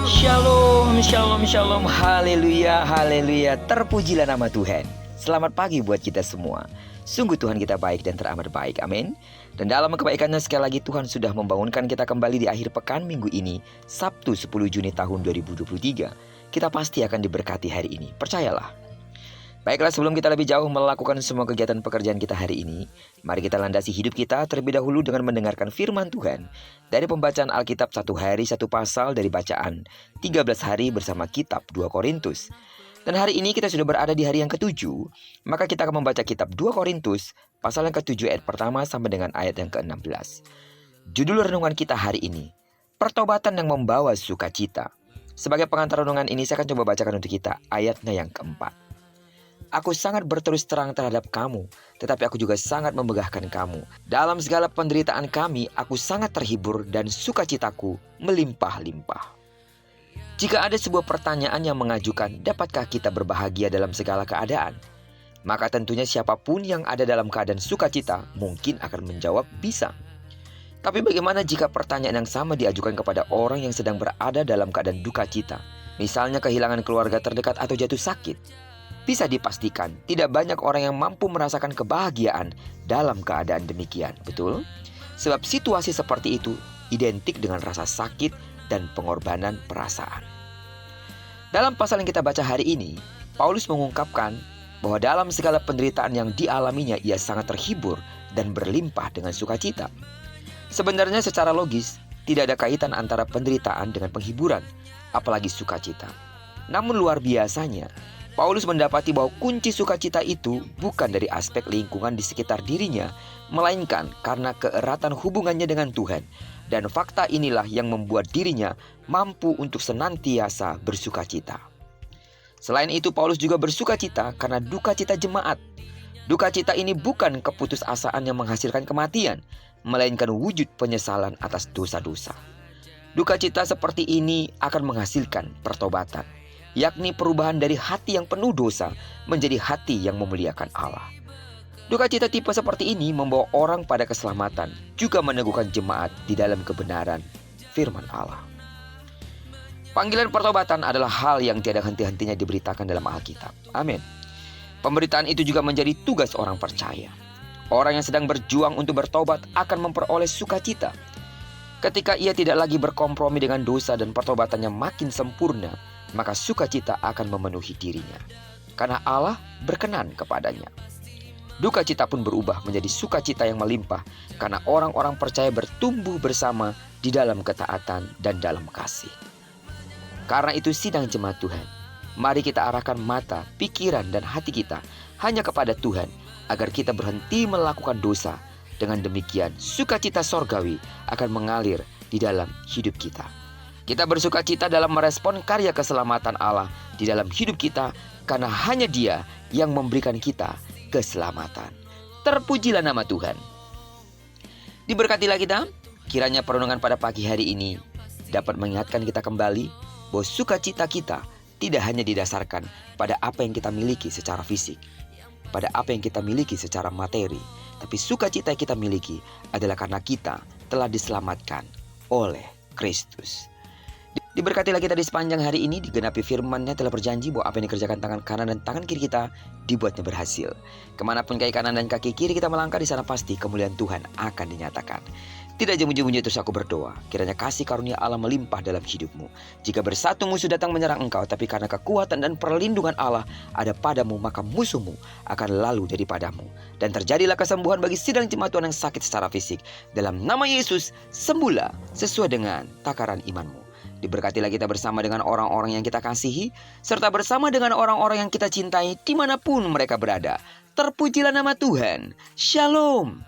Shalom, shalom, shalom, haleluya, haleluya, terpujilah nama Tuhan. Selamat pagi buat kita semua. Sungguh Tuhan kita baik dan teramat baik, amin. Dan dalam kebaikannya sekali lagi Tuhan sudah membangunkan kita kembali di akhir pekan minggu ini, Sabtu 10 Juni tahun 2023. Kita pasti akan diberkati hari ini, percayalah. Baiklah, sebelum kita lebih jauh melakukan semua kegiatan pekerjaan kita hari ini, mari kita landasi hidup kita terlebih dahulu dengan mendengarkan firman Tuhan dari pembacaan Alkitab satu hari satu pasal dari bacaan 13 hari bersama kitab 2 Korintus. Dan hari ini kita sudah berada di hari yang ke-7, maka kita akan membaca kitab 2 Korintus pasal yang ke-7 ayat pertama sampai dengan ayat yang ke-16. Judul renungan kita hari ini, pertobatan yang membawa sukacita. Sebagai pengantar renungan ini saya akan coba bacakan untuk kita ayatnya yang keempat. Aku sangat berterus terang terhadap kamu, tetapi aku juga sangat memegahkan kamu. Dalam segala penderitaan kami, aku sangat terhibur dan sukacitaku melimpah-limpah. Jika ada sebuah pertanyaan yang mengajukan, dapatkah kita berbahagia dalam segala keadaan? Maka tentunya siapapun yang ada dalam keadaan sukacita mungkin akan menjawab bisa. Tapi bagaimana jika pertanyaan yang sama diajukan kepada orang yang sedang berada dalam keadaan duka cita? Misalnya kehilangan keluarga terdekat atau jatuh sakit. Bisa dipastikan tidak banyak orang yang mampu merasakan kebahagiaan dalam keadaan demikian, betul? Sebab situasi seperti itu identik dengan rasa sakit dan pengorbanan perasaan. Dalam pasal yang kita baca hari ini, Paulus mengungkapkan bahwa dalam segala penderitaan yang dialaminya ia sangat terhibur dan berlimpah dengan sukacita. Sebenarnya secara logis tidak ada kaitan antara penderitaan dengan penghiburan, apalagi sukacita. Namun luar biasanya, Paulus mendapati bahwa kunci sukacita itu bukan dari aspek lingkungan di sekitar dirinya, melainkan karena keeratan hubungannya dengan Tuhan. Dan fakta inilah yang membuat dirinya mampu untuk senantiasa bersukacita. Selain itu, Paulus juga bersukacita karena duka cita jemaat. Duka cita ini bukan keputusasaan yang menghasilkan kematian, melainkan wujud penyesalan atas dosa-dosa. Duka cita seperti ini akan menghasilkan pertobatan, yakni perubahan dari hati yang penuh dosa menjadi hati yang memuliakan Allah. Duka cita tipe seperti ini membawa orang pada keselamatan, juga meneguhkan jemaat di dalam kebenaran firman Allah. Panggilan pertobatan adalah hal yang tiada henti-hentinya diberitakan dalam Alkitab. Amin. Pemberitaan itu juga menjadi tugas orang percaya. Orang yang sedang berjuang untuk bertobat akan memperoleh sukacita. Ketika ia tidak lagi berkompromi dengan dosa dan pertobatannya makin sempurna, maka sukacita akan memenuhi dirinya, karena Allah berkenan kepadanya. Duka cita pun berubah menjadi sukacita yang melimpah, karena orang-orang percaya bertumbuh bersama di dalam ketaatan dan dalam kasih. Karena itu sidang jemaat Tuhan, mari kita arahkan mata, pikiran dan hati kita hanya kepada Tuhan, agar kita berhenti melakukan dosa. Dengan demikian sukacita sorgawi akan mengalir di dalam hidup kita. Kita bersukacita dalam merespon karya keselamatan Allah di dalam hidup kita, karena hanya Dia yang memberikan kita keselamatan. Terpujilah nama Tuhan. Diberkatilah kita, kiranya perenungan pada pagi hari ini dapat mengingatkan kita kembali bahwa sukacita kita tidak hanya didasarkan pada apa yang kita miliki secara fisik, pada apa yang kita miliki secara materi, tapi sukacita yang kita miliki adalah karena kita telah diselamatkan oleh Kristus. Diberkatilah kita di sepanjang hari ini, digenapi firman-Nya telah berjanji bahwa apa yang dikerjakan tangan kanan dan tangan kiri kita dibuatnya berhasil. Kemanapun kaki kanan dan kaki kiri kita melangkah, di sana pasti kemuliaan Tuhan akan dinyatakan. Tidak jemu-jemunya terus aku berdoa, kiranya kasih karunia Allah melimpah dalam hidupmu. Jika bersatu musuh datang menyerang engkau, tapi karena kekuatan dan perlindungan Allah ada padamu, maka musuhmu akan lalu daripadamu. Dan terjadilah kesembuhan bagi sidang jemaat Tuhan yang sakit secara fisik. Dalam nama Yesus, sembuhlah sesuai dengan takaran imanmu. Diberkatilah kita bersama dengan orang-orang yang kita kasihi, serta bersama dengan orang-orang yang kita cintai dimanapun mereka berada. Terpujilah nama Tuhan. Shalom.